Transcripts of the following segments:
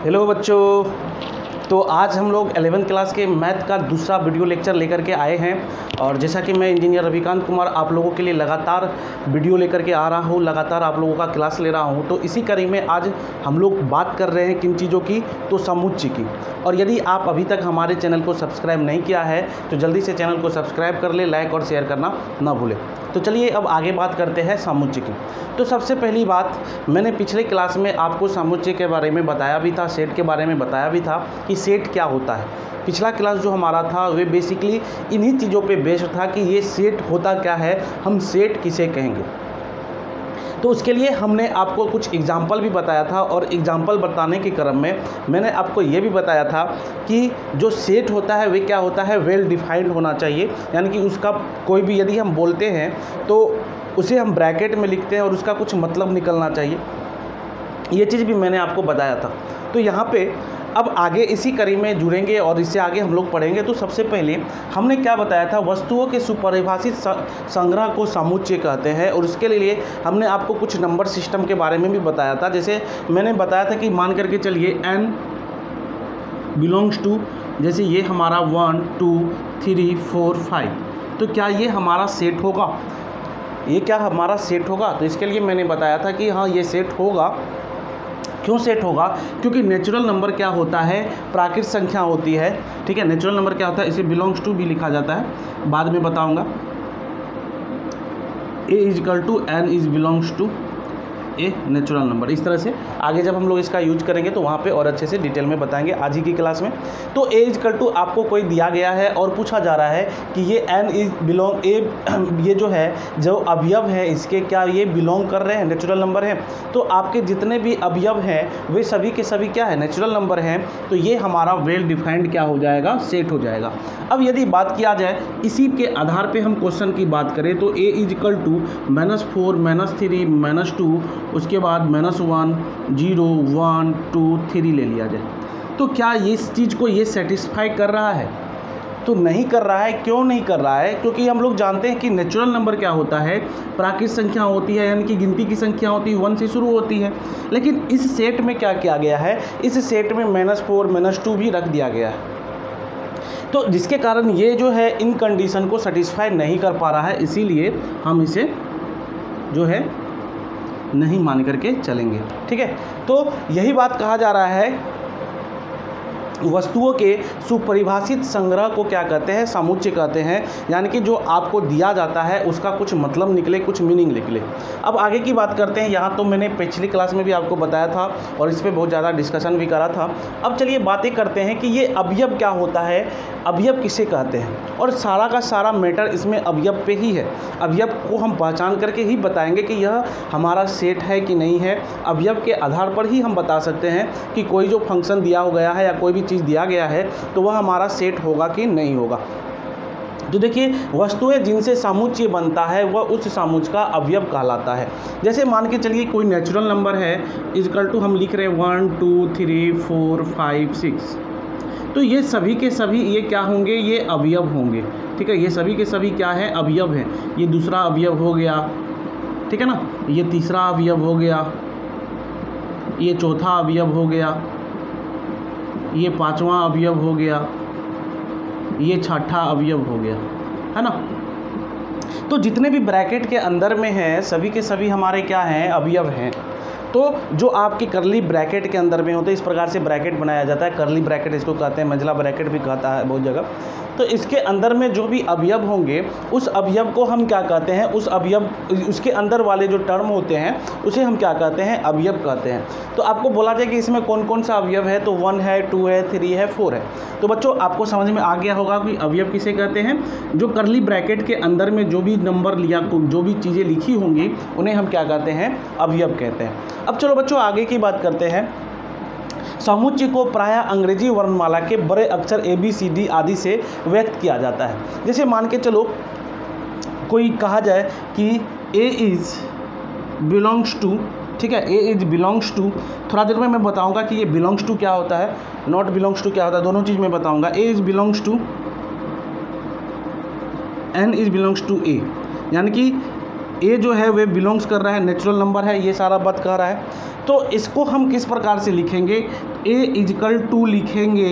Hello बच्चों। तो आज हम लोग 11th क्लास के मैथ का दूसरा वीडियो लेक्चर लेकर के आए हैं। और जैसा कि मैं इंजीनियर रविकांत कुमार आप लोगों के लिए लगातार वीडियो लेकर के आ रहा हूँ, लगातार आप लोगों का क्लास ले रहा हूँ। तो इसी कड़ी में आज हम लोग बात कर रहे हैं किन चीज़ों की, तो समुच्चय की। और यदि आप अभी तक हमारे चैनल को सब्सक्राइब नहीं किया है तो जल्दी से चैनल को सब्सक्राइब कर ले, लाइक और शेयर करना ना भूलें। तो चलिए अब आगे बात करते हैं समुच्चय की। तो सबसे पहली बात, मैंने पिछले क्लास में आपको समुच्चय के बारे में बताया भी था, सेट के बारे में बताया भी था कि सेट क्या होता है। पिछला क्लास जो हमारा था वे बेसिकली इन्हीं चीज़ों पे बेस्ड था कि ये सेट होता क्या है, हम सेट किसे कहेंगे। तो उसके लिए हमने आपको कुछ एग्जाम्पल भी बताया था और एग्जाम्पल बताने के क्रम में मैंने आपको ये भी बताया था कि जो सेट होता है वे क्या होता है, वेल डिफाइंड होना चाहिए। यानी कि उसका कोई भी यदि हम बोलते हैं तो उसे हम ब्रैकेट में लिखते हैं और उसका कुछ मतलब निकलना चाहिए। ये चीज़ भी मैंने आपको बताया था। तो यहाँ पे अब आगे इसी कड़ी में जुड़ेंगे और इससे आगे हम लोग पढ़ेंगे। तो सबसे पहले हमने क्या बताया था, वस्तुओं के सुपरिभाषित संग्रह को समुच्चय कहते हैं। और उसके लिए हमने आपको कुछ नंबर सिस्टम के बारे में भी बताया था। जैसे मैंने बताया था कि मान करके चलिए n बिलोंग्स टू, जैसे ये हमारा 1 2 3 4 5, तो क्या ये हमारा सेट होगा? ये क्या हमारा सेट होगा? तो इसके लिए मैंने बताया था कि हाँ ये सेट होगा। क्यों सेट होगा? क्योंकि नेचुरल नंबर क्या होता है, प्राकृतिक संख्या होती है। ठीक है, नेचुरल नंबर क्या होता है, इसे बिलोंग्स टू भी लिखा जाता है, बाद में बताऊंगा। a is equal to n is belongs to a natural number. इस तरह से आगे जब हम लोग इसका यूज करेंगे तो वहाँ पे और अच्छे से डिटेल में बताएंगे आज ही की क्लास में। तो ए इजकल टू आपको कोई दिया गया है और पूछा जा रहा है कि ये एन इज बिलोंग, ये जो है जो अवयव है इसके क्या ये बिलोंग कर रहे हैं, नेचुरल नंबर है। तो आपके जितने भी अवयव हैं वे सभी के सभी क्या है, नेचुरल नंबर हैं। तो ये हमारा वेल डिफाइंड क्या हो जाएगा, सेट हो जाएगा। अब यदि बात किया जाए इसी के आधार पर हम क्वेश्चन की बात करें तो ए इजकल टू -4 -3 -2, उसके बाद -1 0 1 2 3 ले लिया जाए। तो क्या इस चीज़ को ये सेटिस्फाई कर रहा है? तो नहीं कर रहा है। क्यों नहीं कर रहा है? क्योंकि हम लोग जानते हैं कि नेचुरल नंबर क्या होता है, प्राकृतिक संख्या होती है, यानी कि गिनती की संख्या होती है, 1 से शुरू होती है। लेकिन इस सेट में क्या किया गया है, इस सेट में -4 -2 भी रख दिया गया है। तो जिसके कारण ये जो है इन कंडीशन को सेटिस्फाई नहीं कर पा रहा है, इसीलिए हम इसे जो है नहीं मान करके चलेंगे। ठीक है, तो यही बात कहा जा रहा है, वस्तुओं के सुपरिभाषित संग्रह को क्या कहते हैं, समुच्चय कहते हैं। यानी कि जो आपको दिया जाता है उसका कुछ मतलब निकले, कुछ मीनिंग निकले। अब आगे की बात करते हैं। यहाँ तो मैंने पिछली क्लास में भी आपको बताया था और इस पर बहुत ज़्यादा डिस्कशन भी करा था। अब चलिए बातें करते हैं कि ये अवयव क्या होता है, अवयव किसे कहते हैं। और सारा का सारा मैटर इसमें अवयव पे ही है। अवयव को हम पहचान करके ही बताएंगे कि यह हमारा सेट है कि नहीं है। अवयव के आधार पर ही हम बता सकते हैं कि कोई जो फंक्शन दिया हो गया है या कोई भी चीज़ दिया गया है तो वह हमारा सेट होगा कि नहीं होगा। तो देखिए, वस्तुएं जिनसे समुच्चय बनता है वह उस समुच्चय का अवयव कहलाता है। जैसे मान के चलिए कोई नेचुरल नंबर है, इजकल टू हम लिख रहे हैं 1 2 3 4 5 6, तो ये सभी के सभी ये क्या होंगे, ये अवयव होंगे। ठीक है, ये सभी के सभी क्या है, अवयव है। ये दूसरा अवयव हो गया, ठीक है ना, ये तीसरा अवयव हो गया, ये चौथा अवयव हो गया, ये पांचवा अवयव हो गया, ये छठा अवयव हो गया, है ना। तो जितने भी ब्रैकेट के अंदर में हैं सभी के सभी हमारे क्या हैं, अवयव हैं। तो जो आपकी करली ब्रैकेट के अंदर में होते हैं, इस प्रकार से ब्रैकेट बनाया जाता है। करली ब्रैकेट इसको कहते हैं, मंझला ब्रैकेट भी कहता है बहुत जगह। तो इसके अंदर में जो भी अवयव होंगे उस अवयव को हम क्या कहते हैं, उस अवयव उसके अंदर वाले जो टर्म होते हैं उसे हम क्या कहते हैं, अवयव कहते हैं। तो आपको बोला जाए कि इसमें कौन कौन सा अवयव है, तो 1 है 2 है 3 है 4 है। तो बच्चों आपको समझ में आ गया होगा कि अवयव किसे कहते हैं। जो करली ब्रैकेट के अंदर में जो भी नंबर लिया, जो भी चीज़ें लिखी होंगी उन्हें हम क्या कहते हैं, अवयव कहते हैं। अब चलो बच्चों आगे की बात करते हैं। समुच्चय को प्रायः अंग्रेजी वर्णमाला के बड़े अक्षर ABCD आदि से व्यक्त किया जाता है। जैसे मान के चलो कोई कहा जाए कि A इज बिलोंग्स टू, ठीक है, A इज बिलोंग्स टू, थोड़ा देर में मैं बताऊंगा कि ये बिलोंग्स टू क्या होता है, नॉट बिलोंग्स टू क्या होता है, दोनों चीज़ मैं बताऊंगा। A is belongs to, N is belongs to A, यानी कि ए जो है वे बिलोंग्स कर रहा है, नेचुरल नंबर है, ये सारा बात कह रहा है। तो इसको हम किस प्रकार से लिखेंगे, ए इजकल टू लिखेंगे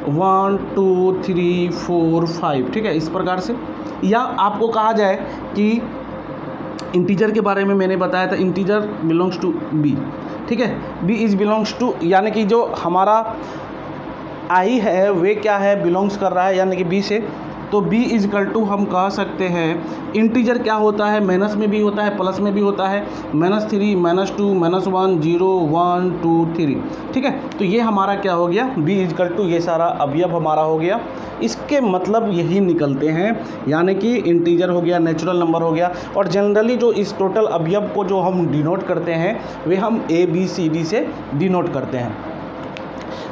1 2 3 4 5, ठीक है, इस प्रकार से। या आपको कहा जाए कि इंटीजर के बारे में मैंने बताया था, इंटीजर बिलोंग्स टू बी, ठीक है, बी इज बिलोंग्स टू, यानी कि जो हमारा आई है वे क्या है, बिलोंग्स कर रहा है यानी कि बी से। तो b इजकल टू हम कह सकते हैं, इंटीजर क्या होता है, माइनस में भी होता है, प्लस में भी होता है, -3 -2 -1 0 1 2 3, ठीक है। तो ये हमारा क्या हो गया, b इजकल टू, ये सारा अवयव हमारा हो गया। इसके मतलब यही निकलते हैं, यानी कि इंटीजर हो गया, नेचुरल नंबर हो गया, और जनरली जो इस टोटल अवयव को जो हम डिनोट करते हैं वे हम ABCD से डिनोट करते हैं।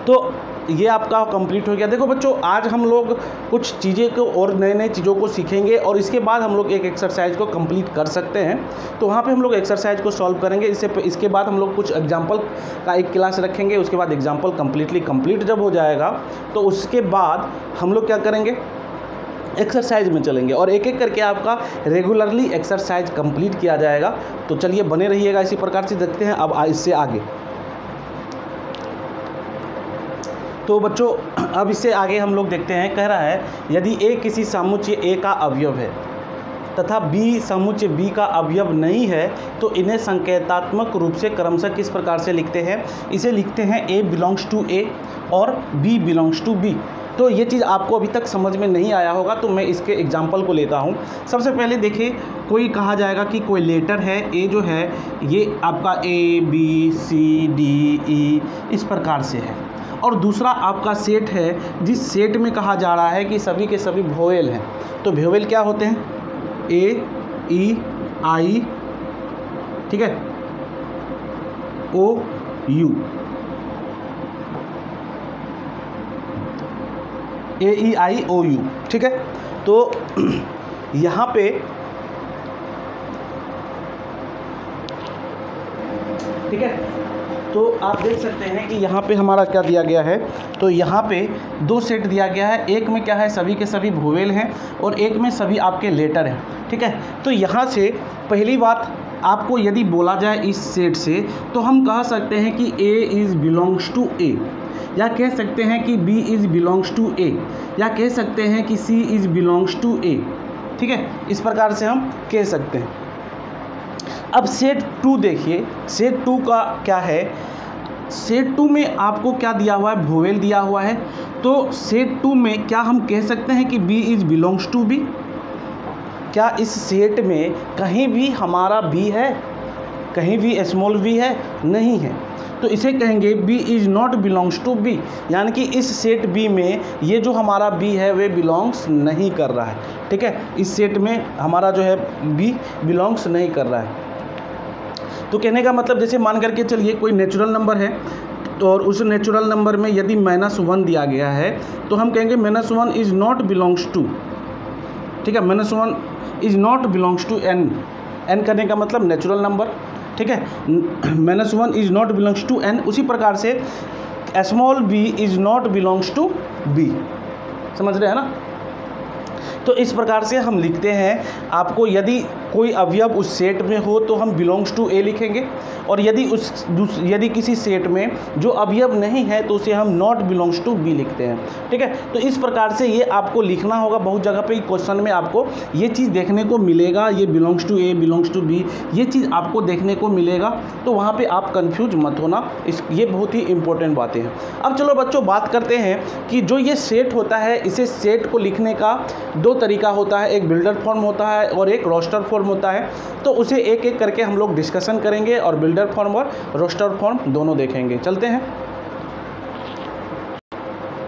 तो ये आपका कंप्लीट हो गया। देखो बच्चों, आज हम लोग कुछ चीज़ें को और नए नए चीज़ों को सीखेंगे और इसके बाद हम लोग एक एक्सरसाइज को कंप्लीट कर सकते हैं। तो वहाँ पे हम लोग एक्सरसाइज को सॉल्व करेंगे। इसके बाद हम लोग कुछ एग्जाम्पल का एक क्लास रखेंगे। उसके बाद एग्जाम्पल कंप्लीट जब हो जाएगा तो उसके बाद हम लोग क्या करेंगे, एक्सरसाइज में चलेंगे और एक एक करके आपका रेगुलरली एक्सरसाइज कंप्लीट किया जाएगा। तो चलिए बने रहिएगा, इसी प्रकार से देखते हैं अब इससे आगे। तो बच्चों अब इससे आगे हम लोग देखते हैं, कह रहा है यदि A किसी समुच्चय A का अवयव है तथा B समुच्चय B का अवयव नहीं है तो इन्हें संकेतात्मक रूप से क्रमशः किस प्रकार से लिखते हैं। इसे लिखते हैं A बिलोंग्स टू A और B बिलोंग्स टू B। तो ये चीज़ आपको अभी तक समझ में नहीं आया होगा, तो मैं इसके एग्जाम्पल को लेता हूँ। सबसे पहले देखिए, कोई कहा जाएगा कि कोई लेटर है A जो है ये आपका A B C D E इस प्रकार से है, और दूसरा आपका सेट है जिस सेट में कहा जा रहा है कि सभी के सभी वोवेल हैं। तो वोवेल क्या होते हैं, A E I, ठीक है, O U, A E I O U, ठीक है। तो यहाँ पे ठीक है, तो आप देख सकते हैं कि यहाँ पे हमारा क्या दिया गया है। तो यहाँ पे दो सेट दिया गया है, एक में क्या है सभी के सभी वोवेल हैं और एक में सभी आपके लेटर हैं, ठीक है। तो यहाँ से पहली बात आपको यदि बोला जाए इस सेट से, तो हम कह सकते हैं कि A is belongs to A, या कह सकते हैं कि B is belongs to A, या कह सकते हैं कि C is belongs to A, ठीक है। इस प्रकार से हम कह सकते हैं। अब सेट 2 देखिए, सेट 2 का क्या है, सेट 2 में आपको क्या दिया हुआ है, वोवेल दिया हुआ है। तो सेट 2 में क्या हम कह सकते हैं कि B is belongs to B। क्या इस सेट में कहीं भी हमारा B है, कहीं भी स्मॉल b है, नहीं है। तो इसे कहेंगे B is not belongs to B, यानी कि इस सेट B में ये जो हमारा B है वे बिलोंग्स नहीं कर रहा है, ठीक है। इस सेट में हमारा जो है B बिलोंग्स नहीं कर रहा है। तो कहने का मतलब, जैसे मान करके चलिए कोई नेचुरल नंबर है, तो और उस नेचुरल नंबर में यदि -1 दिया गया है तो हम कहेंगे -1 इज़ नॉट बिलोंग्स टू, ठीक है, -1 is not belongs to n। n करने का मतलब नेचुरल नंबर, ठीक है, -1 is not belongs to n। उसी प्रकार से small b is not belongs to b, समझ रहे हैं ना। तो इस प्रकार से हम लिखते हैं। आपको यदि कोई अवयव उस सेट में हो तो हम बिलोंग्स टू A लिखेंगे, और यदि किसी सेट में जो अवयव नहीं है तो उसे हम नॉट बिलोंग्स टू B लिखते हैं, ठीक है। तो इस प्रकार से ये आपको लिखना होगा। बहुत जगह पे क्वेश्चन में आपको ये चीज़ देखने को मिलेगा, ये belongs to A belongs to B, ये चीज़ आपको देखने को मिलेगा। तो वहाँ पर आप कन्फ्यूज मत होना, ये बहुत ही इंपॉर्टेंट बातें हैं। अब चलो बच्चों बात करते हैं कि जो ये सेट होता है, इसे सेट को लिखने का दो तरीका होता है, एक बिल्डर फॉर्म होता है और एक रोस्टर फॉर्म होता है। तो उसे एक एक करके हम लोग डिस्कशन करेंगे और बिल्डर फॉर्म और रोस्टर फॉर्म दोनों देखेंगे। चलते हैं।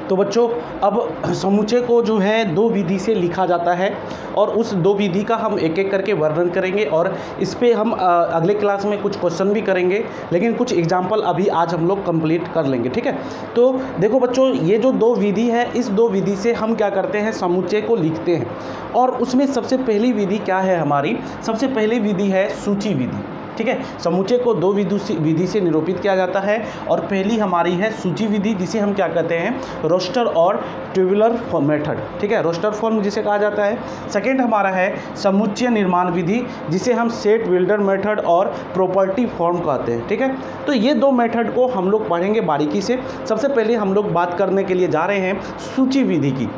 तो बच्चों अब समुच्चय को जो है दो विधि से लिखा जाता है और उस दो विधि का हम एक एक करके वर्णन करेंगे और इस पे हम अगले क्लास में कुछ क्वेश्चन भी करेंगे, लेकिन कुछ एग्जाम्पल अभी आज हम लोग कंप्लीट कर लेंगे, ठीक है। तो देखो बच्चों, ये जो दो विधि है, इस दो विधि से हम क्या करते हैं, समुच्चय को लिखते हैं। और उसमें सबसे पहली विधि क्या है हमारी, सबसे पहली विधि है सूची विधि। ठीक है। समुच्चय को दो विधि से निरूपित किया जाता है और पहली हमारी है सूची विधि, जिसे हम क्या कहते हैं रोस्टर और ट्यूबुलर मेथड, ठीक है, रोस्टर फॉर्म जिसे कहा जाता है। सेकेंड हमारा है समुच्चय निर्माण विधि, जिसे हम सेट बिल्डर मेथड और प्रॉपर्टी फॉर्म कहते हैं, ठीक है। तो ये दो मेथड को हम लोग पढ़ेंगे बारीकी से। सबसे पहले हम लोग बात करने के लिए जा रहे हैं सूची विधि की।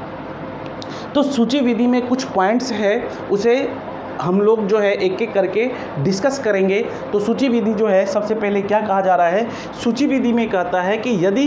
तो सूची विधि में कुछ पॉइंट्स है, उसे हम लोग जो है एक एक करके डिस्कस करेंगे। तो सूची विधि जो है सबसे पहले क्या कहा जा रहा है, सूची विधि में कहता है कि यदि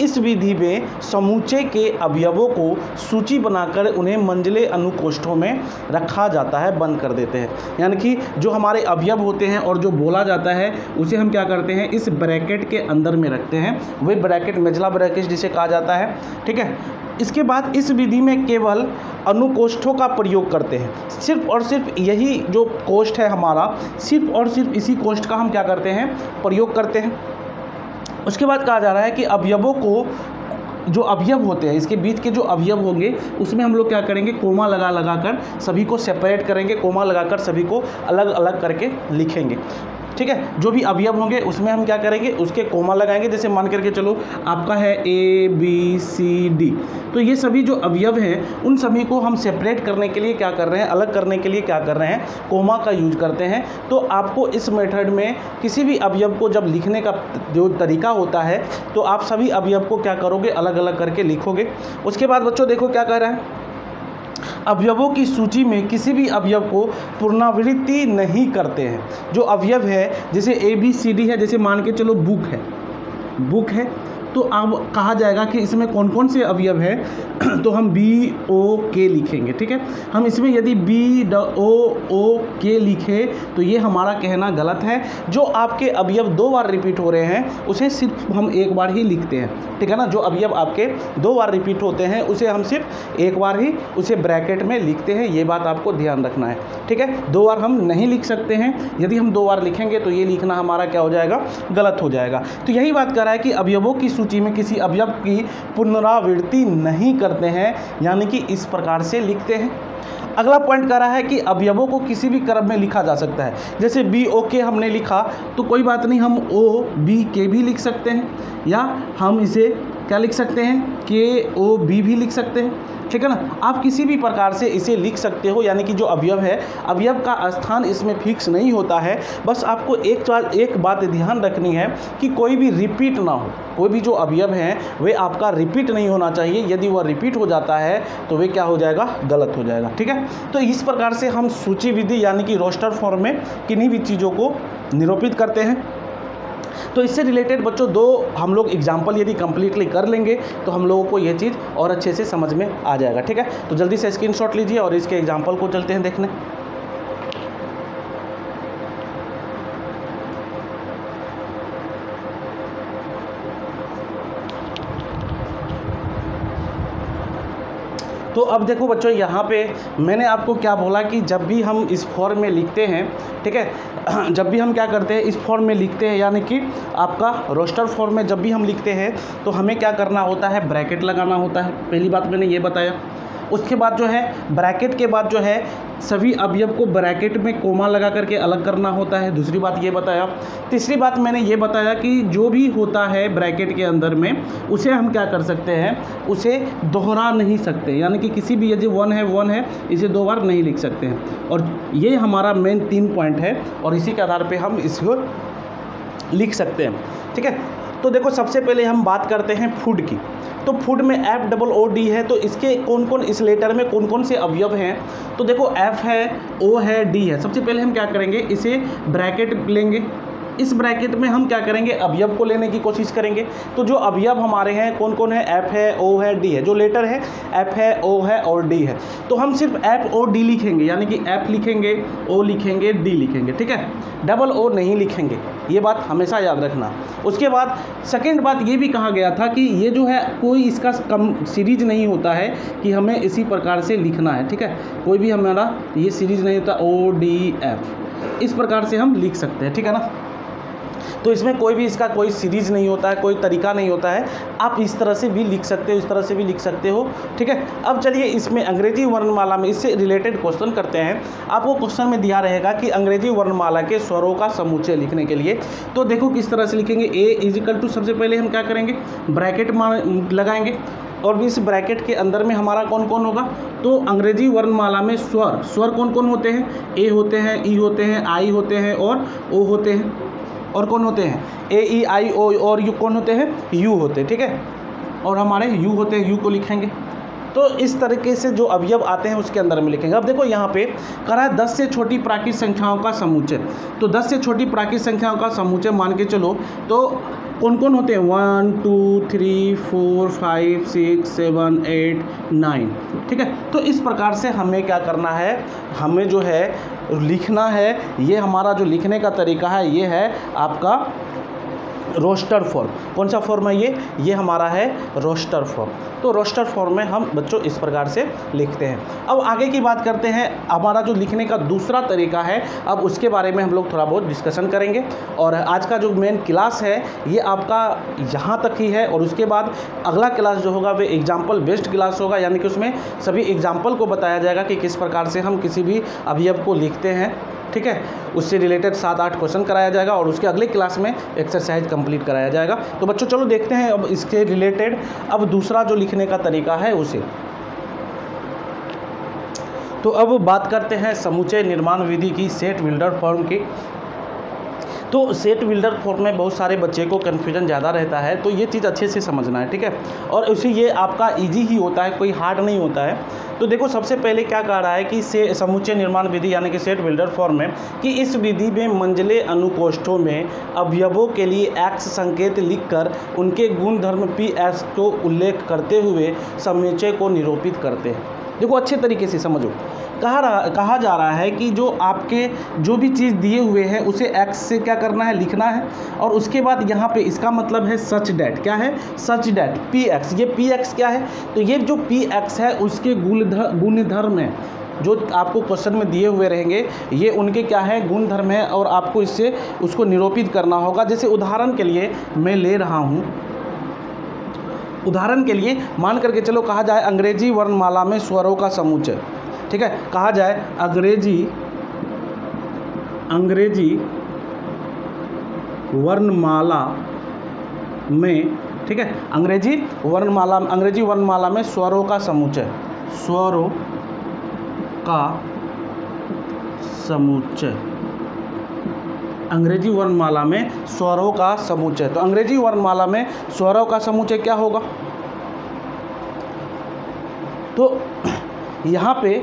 इस विधि में समुच्चय के अवयवों को सूची बनाकर उन्हें मंझले अनुकोष्ठों में रखा जाता है, बंद कर देते हैं, यानी कि जो हमारे अवयव होते हैं और जो बोला जाता है उसे हम क्या करते हैं इस ब्रैकेट के अंदर में रखते हैं, वही ब्रैकेट मेजला ब्रैकेट जिसे कहा जाता है, ठीक है। इसके बाद इस विधि में केवल अनुकोष्ठों का प्रयोग करते हैं, सिर्फ और सिर्फ यही जो कोष्ठ है हमारा, सिर्फ और सिर्फ इसी कोष्ठ का हम क्या करते हैं प्रयोग करते हैं। उसके बाद कहा जा रहा है कि अवयवों को, जो अवयव होते हैं इसके बीच के जो अवयव होंगे उसमें हम लोग क्या करेंगे कोमा लगा कर सभी को सेपरेट करेंगे, कोमा लगाकर सभी को अलग अलग करके लिखेंगे, ठीक है। जो भी अवयव होंगे उसमें हम क्या करेंगे उसके कोमा लगाएंगे। जैसे मान करके चलो आपका है ABCD, तो ये सभी जो अवयव हैं उन सभी को हम सेपरेट करने के लिए क्या कर रहे हैं, अलग करने के लिए क्या कर रहे हैं, कोमा का यूज करते हैं। तो आपको इस मेथड में किसी भी अवयव को जब लिखने का जो तरीका होता है तो आप सभी अवयव को क्या करोगे अलग अलग करके लिखोगे। उसके बाद बच्चों देखो क्या कह रहा है, अवयवों की सूची में किसी भी अवयव को पुनरावृत्ति नहीं करते हैं। जो अवयव है जैसे ABCD है, जैसे मान के चलो बुक है तो अब कहा जाएगा कि इसमें कौन कौन से अवयव हैं तो हम BOK लिखेंगे, ठीक है। हम इसमें यदि BOOK लिखें तो ये हमारा कहना गलत है। जो आपके अवयव दो बार रिपीट हो रहे हैं उसे सिर्फ हम एक बार ही लिखते हैं, ठीक है ना। जो अवयव आपके दो बार रिपीट होते हैं उसे हम सिर्फ एक बार ही उसे ब्रैकेट में लिखते हैं, ये बात आपको ध्यान रखना है, ठीक है। दो बार हम नहीं लिख सकते हैं, यदि हम दो बार लिखेंगे तो ये लिखना हमारा क्या हो जाएगा, गलत हो जाएगा। तो यही बात कर रहा है कि अवयवों की सूची में किसी अवयव की पुनरावृत्ति नहीं करते हैं, यानी कि इस प्रकार से लिखते हैं। अगला पॉइंट कह रहा है कि अवयवों को किसी भी क्रम में लिखा जा सकता है। जैसे BOK हमने लिखा तो कोई बात नहीं, हम OBK भी लिख सकते हैं, या हम इसे क्या लिख सकते हैं KOB भी लिख सकते हैं, ठीक है ना। आप किसी भी प्रकार से इसे लिख सकते हो, यानी कि जो अवयव है अवयव का स्थान इसमें फिक्स नहीं होता है। बस आपको एक बात ध्यान रखनी है कि कोई भी रिपीट ना हो, कोई भी जो अवयव हैं वे आपका रिपीट नहीं होना चाहिए। यदि वह रिपीट हो जाता है तो वे क्या हो जाएगा, गलत हो जाएगा, ठीक है। तो इस प्रकार से हम सूची विधि यानी कि रोस्टर फॉर्म में किन्हीं भी चीज़ों को निरूपित करते हैं। तो इससे रिलेटेड बच्चों दो हम लोग एग्जाम्पल यदि कंप्लीटली कर लेंगे तो हम लोगों को ये चीज़ और अच्छे से समझ में आ जाएगा, ठीक है। तो जल्दी से स्क्रीनशॉट लीजिए और इसके एग्जाम्पल को चलते हैं देखने। तो अब देखो बच्चों, यहाँ पे मैंने आपको क्या बोला कि जब भी हम इस फॉर्म में लिखते हैं, ठीक है, जब भी हम क्या करते हैं इस फॉर्म में लिखते हैं, यानी कि आपका रोस्टर फॉर्म में जब भी हम लिखते हैं तो हमें क्या करना होता है, ब्रैकेट लगाना होता है। पहली बात मैंने ये बताया। उसके बाद जो है ब्रैकेट के बाद जो है सभी अवयव को ब्रैकेट में कोमा लगा करके अलग करना होता है। दूसरी बात ये बताया। तीसरी बात मैंने ये बताया कि जो भी होता है ब्रैकेट के अंदर में उसे हम क्या कर सकते हैं, उसे दोहरा नहीं सकते, यानी कि किसी भी यदि वन है इसे दो बार नहीं लिख सकते हैं। और ये हमारा मेन 3 पॉइंट है और इसी के आधार पर हम इसको लिख सकते हैं, ठीक है। तो देखो सबसे पहले हम बात करते हैं फूड की। तो फूड में FOOD है, तो इसके कौन कौन, इस लेटर में कौन कौन से अवयव हैं। तो देखो F है, O है, D है। सबसे पहले हम क्या करेंगे, इसे ब्रैकेट लेंगे। इस ब्रैकेट में हम क्या करेंगे, अवयव को लेने की कोशिश करेंगे। तो जो अवयव हमारे हैं कौन कौन है, F है, O है, D है। जो लेटर है F है, O है और D है। तो हम सिर्फ FOD लिखेंगे, यानी कि F लिखेंगे, O लिखेंगे, D लिखेंगे, ठीक है। डबल O नहीं लिखेंगे, ये बात हमेशा याद रखना। उसके बाद सेकेंड बात ये भी कहा गया था कि ये जो है कोई इसका कम सीरीज नहीं होता है कि हमें इसी प्रकार से लिखना है, ठीक है। कोई भी हमारा ये सीरीज नहीं होता ODF, इस प्रकार से हम लिख सकते हैं, ठीक है ना। तो इसमें कोई भी इसका कोई सीरीज़ नहीं होता है, कोई तरीका नहीं होता है, आप इस तरह से भी लिख सकते हो, इस तरह से भी लिख सकते हो, ठीक है। अब चलिए इसमें अंग्रेजी वर्णमाला में इससे रिलेटेड क्वेश्चन करते हैं। आपको क्वेश्चन में दिया रहेगा कि अंग्रेजी वर्णमाला के स्वरों का समुच्चय लिखने के लिए, तो देखो किस तरह से लिखेंगे। ए इजिकल टू, सबसे पहले हम क्या करेंगे, ब्रैकेट लगाएंगे, और इस ब्रैकेट के अंदर में हमारा कौन कौन होगा, तो अंग्रेजी वर्णमाला में स्वर कौन कौन होते हैं, ए होते हैं, ई होते हैं, आई होते हैं और ओ होते हैं, और कौन होते हैं, ए ई आई ओ, और यू कौन होते हैं, यू होते हैं, ठीक है, और हमारे यू होते हैं, यू को लिखेंगे। तो इस तरीके से जो अवयव आते हैं उसके अंदर में लिखेंगे। अब देखो यहाँ पे करा है 10 से छोटी प्राकृत संख्याओं का समुच्चय, तो 10 से छोटी प्राकृत संख्याओं का समुच्चय मान के चलो, तो कौन कौन होते हैं, 1 2 3 4 5 6 7 8 9, ठीक है। तो इस प्रकार से हमें क्या करना है, हमें जो है लिखना है, ये हमारा जो लिखने का तरीका है ये है आपका रोस्टर फॉर्म। कौन सा फॉर्म है ये हमारा है रोस्टर फॉर्म। तो रोस्टर फॉर्म में हम बच्चों इस प्रकार से लिखते हैं। अब आगे की बात करते हैं, हमारा जो लिखने का दूसरा तरीका है, अब उसके बारे में हम लोग थोड़ा बहुत डिस्कशन करेंगे। और आज का जो मेन क्लास है ये आपका यहाँ तक ही है, और उसके बाद अगला क्लास जो होगा वो एग्जाम्पल बेस्ड क्लास होगा, यानी कि उसमें सभी एग्जाम्पल को बताया जाएगा कि किस प्रकार से हम किसी भी अवयव को लिखते हैं, ठीक है। उससे रिलेटेड 7-8 क्वेश्चन कराया जाएगा, और उसके अगले क्लास में एक्सरसाइज कंप्लीट कराया जाएगा। तो बच्चों चलो देखते हैं अब इसके रिलेटेड अब दूसरा जो लिखने का तरीका है उसे। तो अब बात करते हैं समुच्चय निर्माण विधि की, सेट बिल्डर फॉर्म की। तो सेट बिल्डर फॉर्म में बहुत सारे बच्चे को कन्फ्यूजन ज़्यादा रहता है, तो ये चीज़ अच्छे से समझना है, ठीक है। और उसी ये आपका इजी ही होता है, कोई हार्ड नहीं होता है। तो देखो सबसे पहले क्या कह रहा है कि से समुच्चय निर्माण विधि यानी कि सेट बिल्डर फॉर्म में, कि इस विधि में मंझले अनुकोष्ठों में अवयवों के लिए एक्स संकेत लिखकर उनके गुणधर्म पी एस को उल्लेख करते हुए समुच्चय को निरूपित करते हैं। देखो अच्छे तरीके से समझो, कहा जा रहा है कि जो आपके जो भी चीज़ दिए हुए हैं उसे एक्स से क्या करना है, लिखना है, और उसके बाद यहाँ पे इसका मतलब है सच डैट, क्या है, सच डैट पी एक्स। ये पी एक्स क्या है, तो ये जो पी एक्स है उसके गुणधर्म है, जो आपको क्वेश्चन में दिए हुए रहेंगे ये उनके क्या है, गुणधर्म है, और आपको इससे उसको निरूपित करना होगा। जैसे उदाहरण के लिए मैं ले रहा हूँ, उदाहरण के लिए मान करके चलो कहा जाए अंग्रेजी वर्णमाला में स्वरों का समुच्चय, ठीक है। कहा जाए अंग्रेजी वर्णमाला में, ठीक है, अंग्रेजी वर्णमाला में स्वरों का समुच्चय, स्वरों का समुच्चय, अंग्रेजी वर्णमाला में स्वरों का समुच्चय। तो अंग्रेजी वर्णमाला में स्वरों का समुच्चय क्या होगा, तो यहाँ पे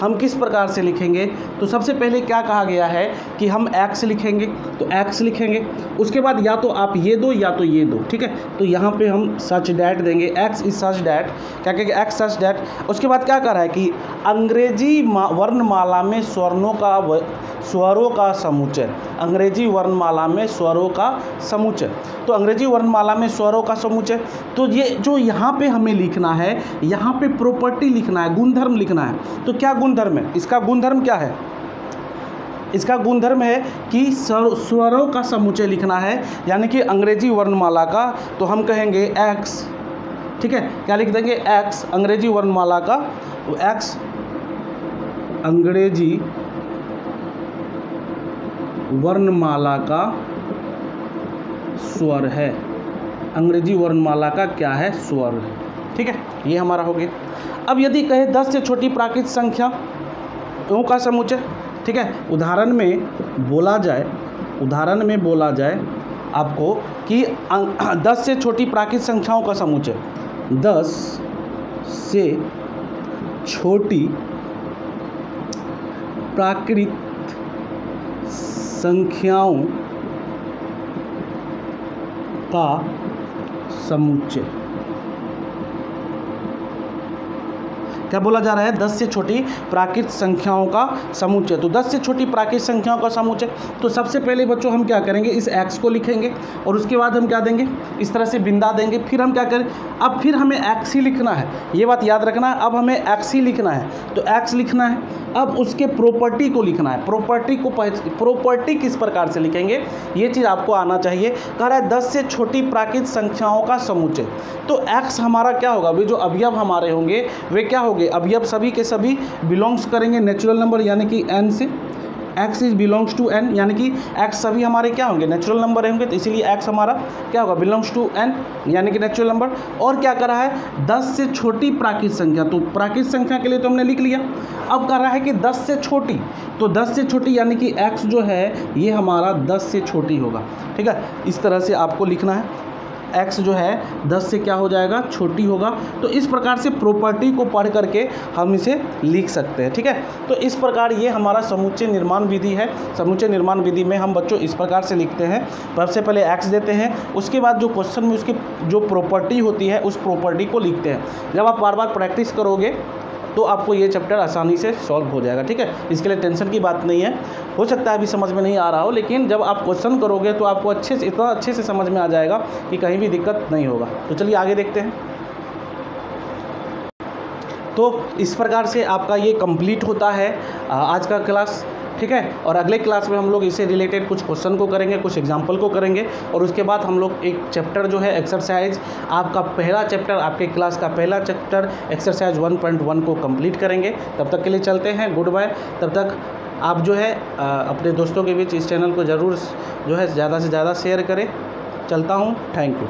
हम किस प्रकार से लिखेंगे, तो सबसे पहले क्या कहा गया है कि हम एक्स लिखेंगे, तो एक्स लिखेंगे, उसके बाद या तो आप ये दो या तो ये दो, ठीक है। तो यहाँ पे हम सच डैट देंगे, एक्स इज सच डैट, क्या कहेंगे, एक्स सच डैट। उसके बाद क्या कर रहा है कि अंग्रेजी वर्णमाला में स्वरों का समुच्चय, अंग्रेजी वर्णमाला में स्वरों का समुच्चय, तो अंग्रेजी वर्णमाला में स्वरों का समुच्चय। तो ये जो यहाँ पे हमें लिखना है, यहाँ पे प्रॉपर्टी लिखना है, गुणधर्म लिखना है। तो क्या गुणधर्म है, इसका गुणधर्म क्या है, इसका गुणधर्म है कि स्वरों का समुच्चय लिखना है, यानी कि अंग्रेजी वर्णमाला का, तो हम कहेंगे एक्स, ठीक है, क्या लिख देंगे, एक्स अंग्रेजी वर्णमाला का, एक्स अंग्रेजी वर्णमाला का स्वर है, अंग्रेजी वर्णमाला का क्या है, स्वर है, ठीक है। ये हमारा हो गया। अब यदि कहे 10 से छोटी प्राकृत संख्याओं का समुच्चय, ठीक है, उदाहरण में बोला जाए आपको कि 10 से छोटी प्राकृत संख्याओं का समुच्चय, 10 से छोटी प्राकृत संख्याओं का समुच्चय, क्या बोला जा रहा है, 10 से छोटी प्राकृत संख्याओं का समुच्चय। तो 10 से छोटी प्राकृत संख्याओं का समुच्चय, तो सबसे पहले बच्चों हम क्या करेंगे, इस x को लिखेंगे, और उसके बाद हम क्या देंगे, इस तरह से बिंदा देंगे, फिर हम क्या करें, अब फिर हमें x ही लिखना है, ये बात याद रखना है, अब हमें x ही लिखना है। तो x लिखना है, अब उसके प्रॉपर्टी को लिखना है। प्रॉपर्टी किस प्रकार से लिखेंगे ये चीज़ आपको आना चाहिए। कह रहा है 10 से छोटी प्राकृत संख्याओं का समुच्चय। तो x हमारा क्या होगा, वे जो अवयव हमारे होंगे वे क्या होंगे, अवयव सभी के सभी बिलोंग्स करेंगे नेचुरल नंबर यानी कि n से। x is belongs to n यानी कि x सभी हमारे क्या होंगे, नेचुरल नंबर होंगे, तो इसीलिए x हमारा क्या होगा, बिलोंग्स टू n यानी कि नेचुरल नंबर। और क्या कर रहा है, 10 से छोटी प्राकृत संख्या, तो प्राकृत संख्या के लिए तो हमने लिख लिया। अब कर रहा है कि 10 से छोटी, तो 10 से छोटी यानी कि x जो है ये हमारा 10 से छोटी होगा। ठीक है, इस तरह से आपको लिखना है, x जो है 10 से क्या हो जाएगा, छोटी होगा। तो इस प्रकार से प्रॉपर्टी को पढ़ करके हम इसे लिख सकते हैं। ठीक है, तो इस प्रकार ये हमारा समुच्चय निर्माण विधि है। समुच्चय निर्माण विधि में हम बच्चों इस प्रकार से लिखते हैं, सबसे पहले x देते हैं, उसके बाद जो क्वेश्चन में उसकी जो प्रॉपर्टी होती है उस प्रॉपर्टी को लिखते हैं। जब आप बार बार प्रैक्टिस करोगे तो आपको ये चैप्टर आसानी से सॉल्व हो जाएगा। ठीक है, इसके लिए टेंशन की बात नहीं है। हो सकता है अभी समझ में नहीं आ रहा हो, लेकिन जब आप क्वेश्चन करोगे तो आपको अच्छे से, इतना अच्छे से समझ में आ जाएगा कि कहीं भी दिक्कत नहीं होगा। तो चलिए आगे देखते हैं। तो इस प्रकार से आपका ये कंप्लीट होता है आज का क्लास। ठीक है, और अगले क्लास में हम लोग इससे रिलेटेड कुछ क्वेश्चन को करेंगे, कुछ एग्जाम्पल को करेंगे, और उसके बाद हम लोग एक चैप्टर जो है एक्सरसाइज, आपका पहला चैप्टर, आपके क्लास का पहला चैप्टर एक्सरसाइज 1.1 को कंप्लीट करेंगे। तब तक के लिए चलते हैं, गुड बाय। तब तक आप जो है अपने दोस्तों के बीच इस चैनल को ज़रूर जो है ज़्यादा से ज़्यादा शेयर करें। चलता हूँ, थैंक यू।